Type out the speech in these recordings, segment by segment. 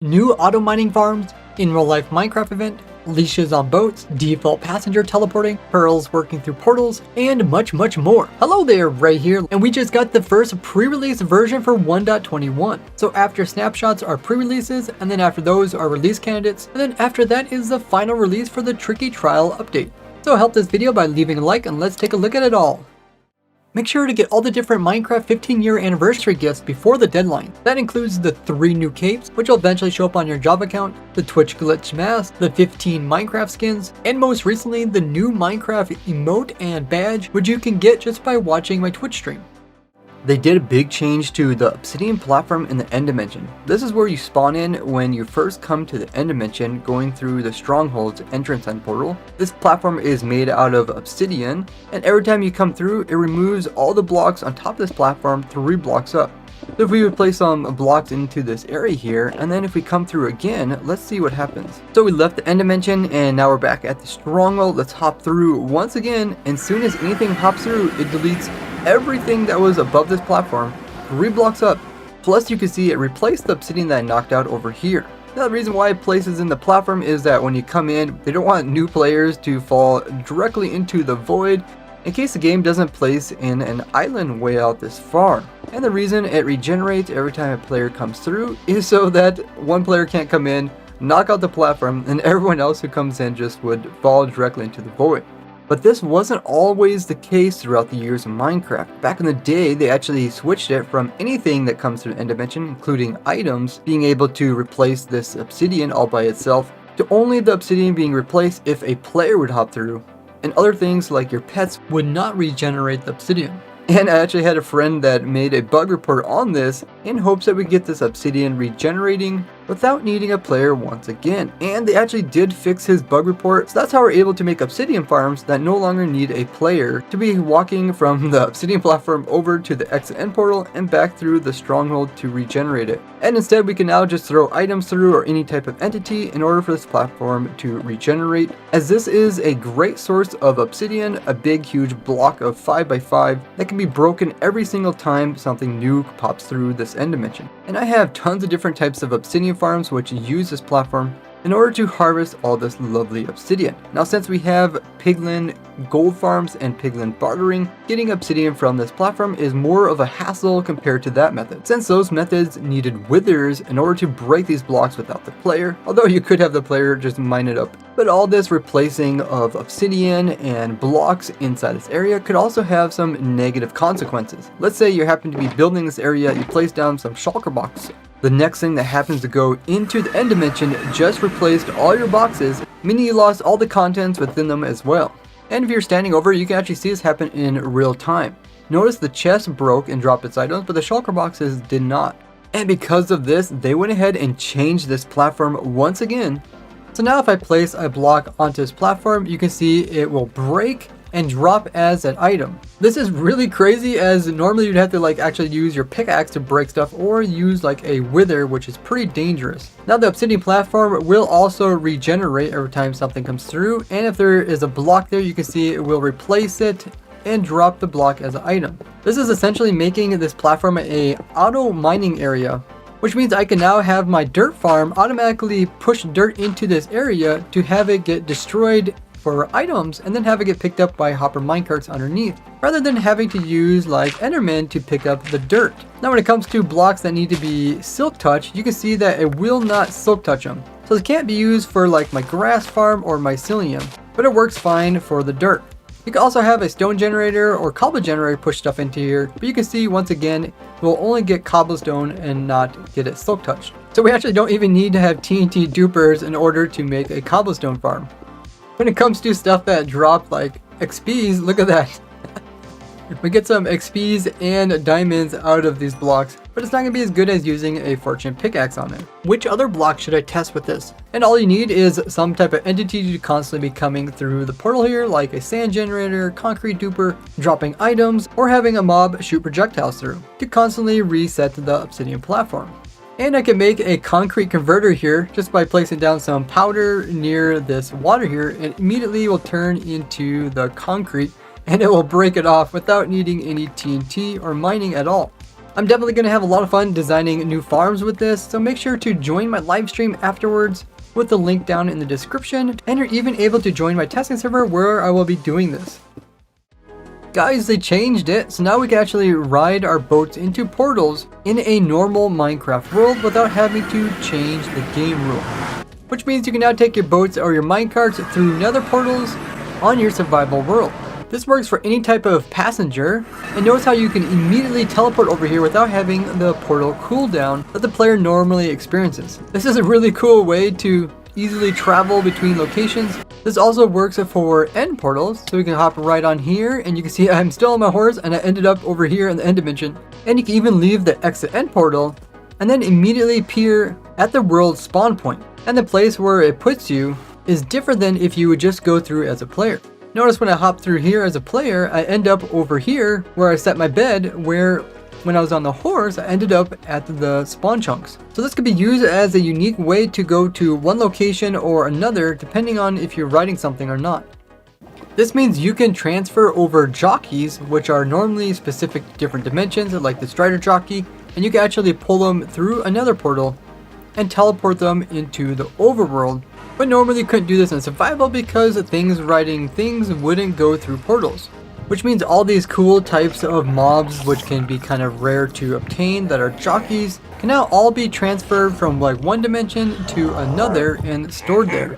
New auto mining farms, in real life Minecraft event, leashes on boats, default passenger teleporting, pearls working through portals, and much more. Hello there, Ray here, and we just got the first pre-release version for 1.21. So after snapshots are pre-releases, and then after those are release candidates, and then after that is the final release for the tricky trial update. So help this video by leaving a like and let's take a look at it all. Make sure to get all the different Minecraft 15-year anniversary gifts before the deadline. That includes the 3 new capes, which will eventually show up on your job account, the Twitch glitch mask, the 15 Minecraft skins, and most recently the new Minecraft emote and badge, which you can get just by watching my Twitch stream. They did a big change to the obsidian platform in the end dimension. This is where you spawn in when you first come to the end dimension going through the stronghold's entrance end portal. This platform is made out of obsidian, and every time you come through it removes all the blocks on top of this platform 3 blocks up. So if we would place some blocks into this area here, and then if we come through again, let's see what happens. So we left the end dimension and now we're back at the stronghold. Let's hop through once again, and soon as anything hops through it deletes everything that was above this platform 3 blocks up. Plus you can see it replaced the obsidian that I knocked out over here. Now the reason why it places in the platform is that when you come in, they don't want new players to fall directly into the void in case the game doesn't place in an island way out this far. And the reason it regenerates every time a player comes through is so that one player can't come in, knock out the platform, and everyone else who comes in just would fall directly into the void. But this wasn't always the case throughout the years of Minecraft. Back in the day, they actually switched it from anything that comes through the end dimension, including items, being able to replace this obsidian all by itself, to only the obsidian being replaced if a player would hop through, and other things like your pets would not regenerate the obsidian. And I actually had a friend that made a bug report on this in hopes that we get this obsidian regenerating without needing a player once again. And they actually did fix his bug report, so that's how we're able to make obsidian farms that no longer need a player to be walking from the obsidian platform over to the exit end portal and back through the stronghold to regenerate it. And instead we can now just throw items through or any type of entity in order for this platform to regenerate, as this is a great source of obsidian, a big huge block of 5x5 that can be broken every single time something new pops through this end dimension. And I have tons of different types of obsidian farms which use this platform in order to harvest all this lovely obsidian. Now since we have piglin gold farms and piglin bartering, getting obsidian from this platform is more of a hassle compared to that method, since those methods needed withers in order to break these blocks without the player, although you could have the player just mine it up. But all this replacing of obsidian and blocks inside this area could also have some negative consequences. Let's say you happen to be building this area, you place down some shulker boxes. The next thing that happens to go into the end dimension just replaced all your boxes, meaning you lost all the contents within them as well. And if you're standing over, you can actually see this happen in real time. Notice the chest broke and dropped its items, but the shulker boxes did not. And because of this, they went ahead and changed this platform once again. So now if I place a block onto this platform, you can see it will break and drop as an item. This is really crazy, as normally you'd have to actually use your pickaxe to break stuff or use a wither, which is pretty dangerous. Now the obsidian platform will also regenerate every time something comes through, and if there is a block there, you can see it will replace it and drop the block as an item. This is essentially making this platform a auto mining area, which means I can now have my dirt farm automatically push dirt into this area to have it get destroyed for items and then have it get picked up by hopper minecarts underneath, rather than having to use Enderman to pick up the dirt. Now when it comes to blocks that need to be silk touch, you can see that it will not silk touch them. So it can't be used for my grass farm or mycelium, but it works fine for the dirt. You can also have a stone generator or cobble generator push stuff into here, but you can see once again we'll only get cobblestone and not get it silk touched. So we actually don't even need to have TNT dupers in order to make a cobblestone farm. When it comes to stuff that drop XPs, look at that. We get some XPs and diamonds out of these blocks, but it's not going to be as good as using a fortune pickaxe on it. Which other block should I test with this? And all you need is some type of entity to constantly be coming through the portal here, like a sand generator, concrete duper, dropping items, or having a mob shoot projectiles through to constantly reset the obsidian platform. And I can make a concrete converter here just by placing down some powder near this water here, and immediately will turn into the concrete and it will break it off without needing any TNT or mining at all. I'm definitely going to have a lot of fun designing new farms with this, so make sure to join my live stream afterwards with the link down in the description, and you're even able to join my testing server where I will be doing this. Guys, they changed it, so now we can actually ride our boats into portals in a normal Minecraft world without having to change the game rule. Which means you can now take your boats or your minecarts through nether portals on your survival world. This works for any type of passenger, and notice how you can immediately teleport over here without having the portal cooldown that the player normally experiences. This is a really cool way to easily travel between locations. This also works for end portals, so we can hop right on here, and you can see I'm still on my horse and I ended up over here in the end dimension. And you can even leave the exit end portal and then immediately appear at the world spawn point. And the place where it puts you is different than if you would just go through as a player. Notice when I hop through here as a player, I end up over here where I set my bed, where when I was on the horse, I ended up at the spawn chunks. So this could be used as a unique way to go to one location or another, depending on if you're riding something or not. This means you can transfer over jockeys, which are normally specific to different dimensions, like the Strider jockey, and you can actually pull them through another portal and teleport them into the overworld. But normally you couldn't do this in survival because things riding things wouldn't go through portals. Which means all these cool types of mobs, which can be kind of rare to obtain, that are jockeys, can now all be transferred from like one dimension to another and stored there.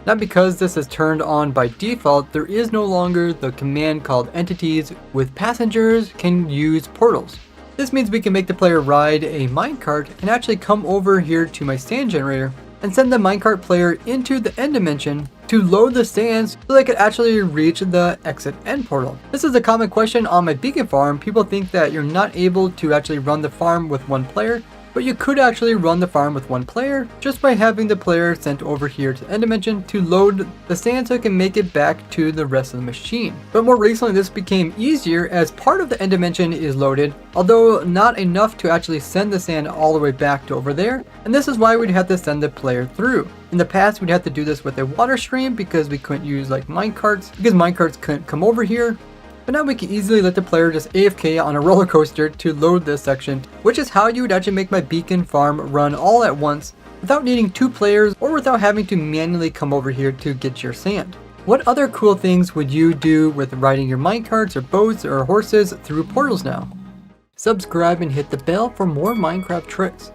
Now because this is turned on by default, there is no longer the command called entities with passengers can use portals. This means we can make the player ride a minecart and actually come over here to my sand generator and send the minecart player into the end dimension to load the sands so they could actually reach the exit end portal. This is a common question on my beacon farm. People think that you're not able to actually run the farm with one player, but you could actually run the farm with one player just by having the player sent over here to the end dimension to load the sand so it can make it back to the rest of the machine. But more recently this became easier as part of the end dimension is loaded, although not enough to actually send the sand all the way back to over there, and this is why we'd have to send the player through. In the past we'd have to do this with a water stream because we couldn't use like minecarts, because minecarts couldn't come over here. But now we can easily let the player just AFK on a roller coaster to load this section, which is how you would actually make my beacon farm run all at once without needing two players or without having to manually come over here to get your sand. What other cool things would you do with riding your minecarts or boats or horses through portals now? Subscribe and hit the bell for more Minecraft tricks.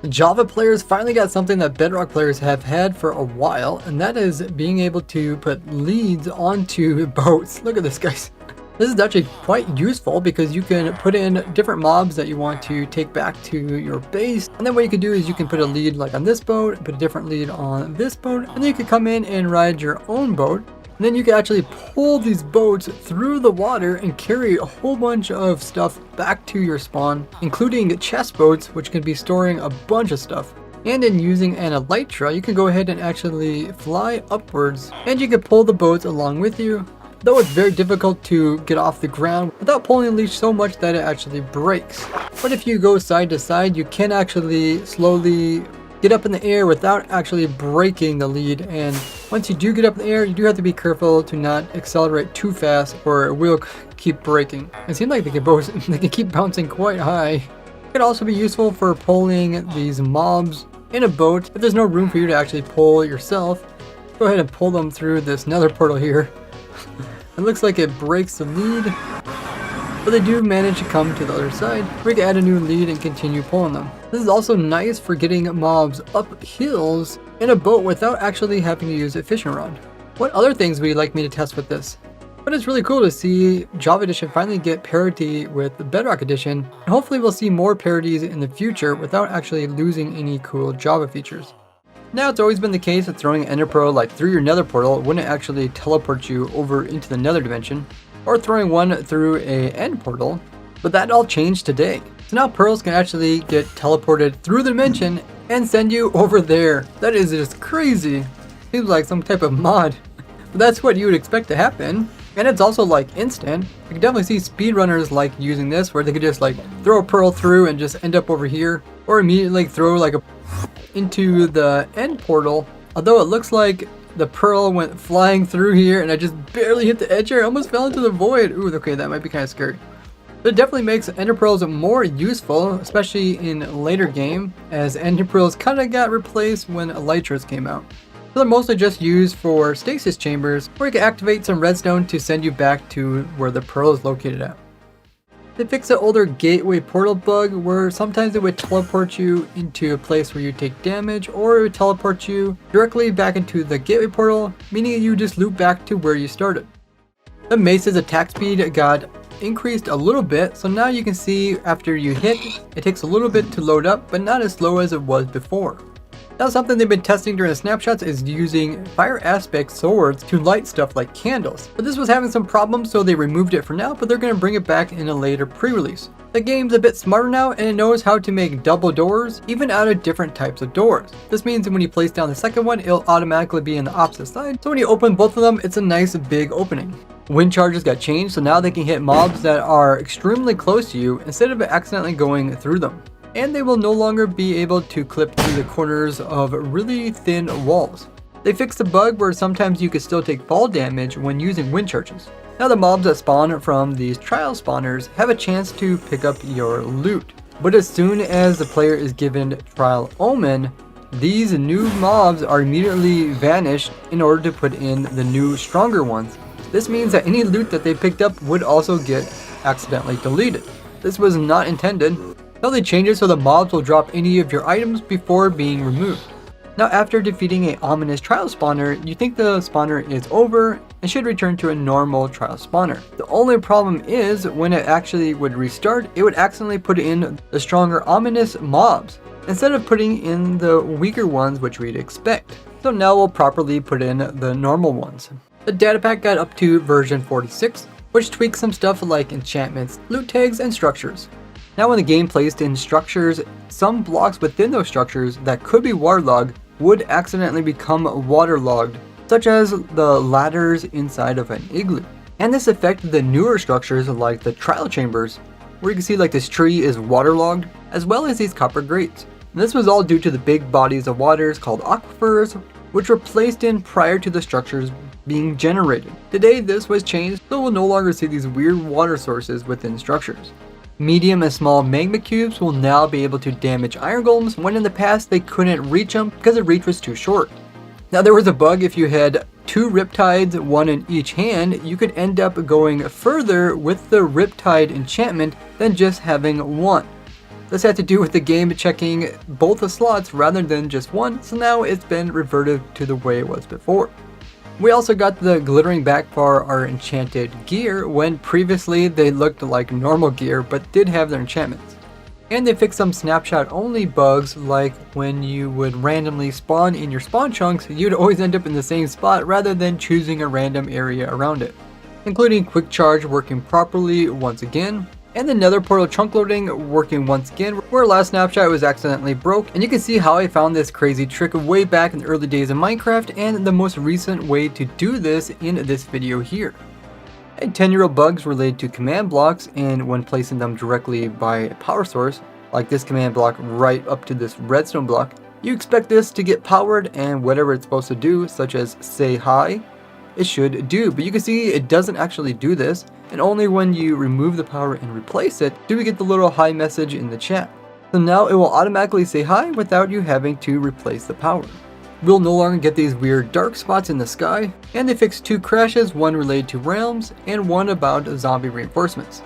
Java players finally got something that Bedrock players have had for a while, and that is being able to put leads onto boats. Look at this, guys. This is actually quite useful because you can put in different mobs that you want to take back to your base, and then what you can do is you can put a lead like on this boat, put a different lead on this boat, and then you can come in and ride your own boat. And then you can actually pull these boats through the water and carry a whole bunch of stuff back to your spawn, including chest boats, which can be storing a bunch of stuff. And in using an elytra, you can go ahead and actually fly upwards, and you can pull the boats along with you, though it's very difficult to get off the ground without pulling the leash so much that it actually breaks. But if you go side to side, you can actually slowly get up in the air without actually breaking the lead, and once you do get up in the air, you do have to be careful to not accelerate too fast or it will keep breaking. It seems like they can keep bouncing quite high. It could also be useful for pulling these mobs in a boat. If there's no room for you to actually pull yourself, go ahead and pull them through this nether portal here. It looks like it breaks the lead, but they do manage to come to the other side. We can add a new lead and continue pulling them. This is also nice for getting mobs up hills in a boat without actually having to use a fishing rod. What other things would you like me to test with this? But it's really cool to see Java Edition finally get parity with the Bedrock Edition, and hopefully we'll see more parities in the future without actually losing any cool Java features. Now, it's always been the case that throwing an Ender Pearl like through your nether portal wouldn't actually teleport you over into the nether dimension, or throwing one through a end portal, but that all changed today. So now pearls can actually get teleported through the dimension and send you over there. That is just crazy. Seems like some type of mod, but that's what you would expect to happen. And it's also like instant. I can definitely see speedrunners like using this, where they could just like throw a pearl through and just end up over here, or immediately throw like a into the end portal. Although it looks like the pearl went flying through here and I just barely hit the edge here. I almost fell into the void. Ooh, okay, that might be kind of scary. It definitely makes ender pearls more useful, especially in later game, as ender pearls kind of got replaced when elytras came out. So they're mostly just used for stasis chambers, where you can activate some redstone to send you back to where the pearl is located at. They fixed the older gateway portal bug where sometimes it would teleport you into a place where you take damage, or it would teleport you directly back into the gateway portal, meaning you just loop back to where you started. The mace's attack speed got increased a little bit, so now you can see after you hit, it takes a little bit to load up, but not as slow as it was before. Now something they've been testing during the snapshots is using fire aspect swords to light stuff like candles. But this was having some problems, so they removed it for now, but they're going to bring it back in a later pre-release. The game's a bit smarter now, and it knows how to make double doors, even out of different types of doors. This means that when you place down the second one, it'll automatically be on the opposite side, so when you open both of them, it's a nice big opening. Wind charges got changed, so now they can hit mobs that are extremely close to you instead of accidentally going through them. And they will no longer be able to clip through the corners of really thin walls. They fixed a bug where sometimes you could still take fall damage when using wind charges. Now the mobs that spawn from these trial spawners have a chance to pick up your loot. But as soon as the player is given Trial Omen, these new mobs are immediately vanished in order to put in the new stronger ones. This means that any loot that they picked up would also get accidentally deleted. This was not intended. Now they changed it so the mobs will drop any of your items before being removed. Now after defeating an ominous trial spawner, you think the spawner is over and should return to a normal trial spawner. The only problem is when it actually would restart, it would accidentally put in the stronger ominous mobs instead of putting in the weaker ones which we'd expect. So now we'll properly put in the normal ones. The data pack got up to version 46, which tweaks some stuff like enchantments, loot tags, and structures. Now when the game placed in structures, some blocks within those structures that could be waterlogged would accidentally become waterlogged, such as the ladders inside of an igloo. And this affected the newer structures like the trial chambers, where you can see like this tree is waterlogged, as well as these copper grates. And this was all due to the big bodies of waters called aquifers, which were placed in prior to the structures being generated. Today this was changed, so we'll no longer see these weird water sources within structures. Medium and small magma cubes will now be able to damage iron golems when in the past they couldn't reach them because the reach was too short. Now there was a bug if you had 2 riptides, one in each hand, you could end up going further with the riptide enchantment than just having one. This had to do with the game checking both the slots rather than just one, so now it's been reverted to the way it was before. We also got the glittering back for our enchanted gear when previously they looked like normal gear but did have their enchantments. And they fixed some snapshot only bugs like when you would randomly spawn in your spawn chunks, you'd always end up in the same spot rather than choosing a random area around it. Including quick charge working properly once again, and the nether portal chunk loading working once again, where last snapshot was accidentally broke, and you can see how I found this crazy trick way back in the early days of Minecraft and the most recent way to do this in this video here. And 10-year-old bugs related to command blocks and when placing them directly by a power source, like this command block right up to this redstone block, you expect this to get powered and whatever it's supposed to do, such as say hi, it should do, but you can see it doesn't actually do this, and only when you remove the power and replace it do we get the little hi message in the chat. So now it will automatically say hi without you having to replace the power. We'll no longer get these weird dark spots in the sky, and they fixed 2 crashes, one related to realms and one about zombie reinforcements.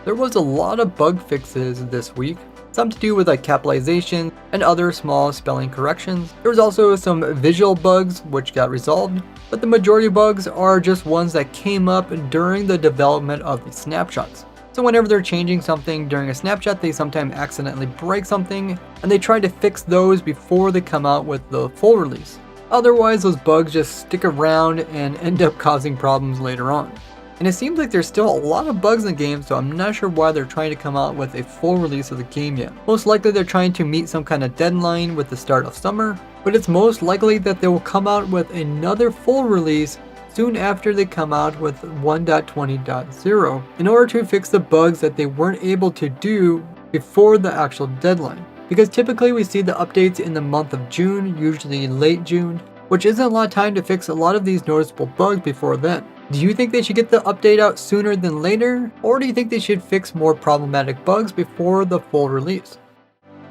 There was a lot of bug fixes this week, some to do with like capitalization and other small spelling corrections. There was also some visual bugs which got resolved, but the majority of bugs are just ones that came up during the development of the snapshots. So whenever they're changing something during a snapshot, they sometimes accidentally break something, and they try to fix those before they come out with the full release. Otherwise, those bugs just stick around and end up causing problems later on. And it seems like there's still a lot of bugs in the game, so I'm not sure why they're trying to come out with a full release of the game yet. Most likely they're trying to meet some kind of deadline with the start of summer, but it's most likely that they will come out with another full release soon after they come out with 1.20.0 in order to fix the bugs that they weren't able to do before the actual deadline. Because typically we see the updates in the month of June, usually late June, which isn't a lot of time to fix a lot of these noticeable bugs before then. Do you think they should get the update out sooner than later, or do you think they should fix more problematic bugs before the full release?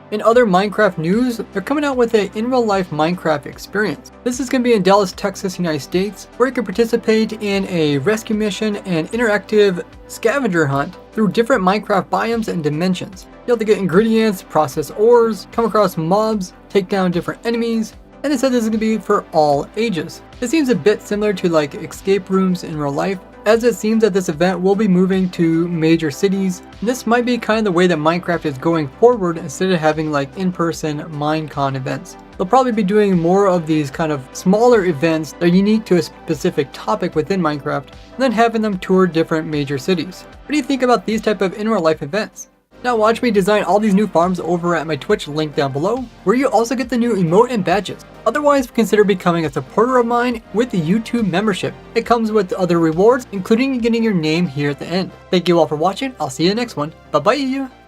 In other Minecraft news, they're coming out with a in-real-life Minecraft experience. This is going to be in Dallas, Texas, United States, where you can participate in a rescue mission and interactive scavenger hunt through different Minecraft biomes and dimensions. You'll have to get ingredients, process ores, come across mobs, take down different enemies, and it said this is going to be for all ages. It seems a bit similar to like escape rooms in real life, as it seems that this event will be moving to major cities. This might be kind of the way that Minecraft is going forward instead of having like in-person Minecon events. They'll probably be doing more of these kind of smaller events that are unique to a specific topic within Minecraft, and then having them tour different major cities. What do you think about these type of in-real-life events? Now watch me design all these new farms over at my Twitch link down below, where you also get the new emote and badges. Otherwise, consider becoming a supporter of mine with the YouTube membership. It comes with other rewards, including getting your name here at the end. Thank you all for watching. I'll see you in the next one. Bye bye.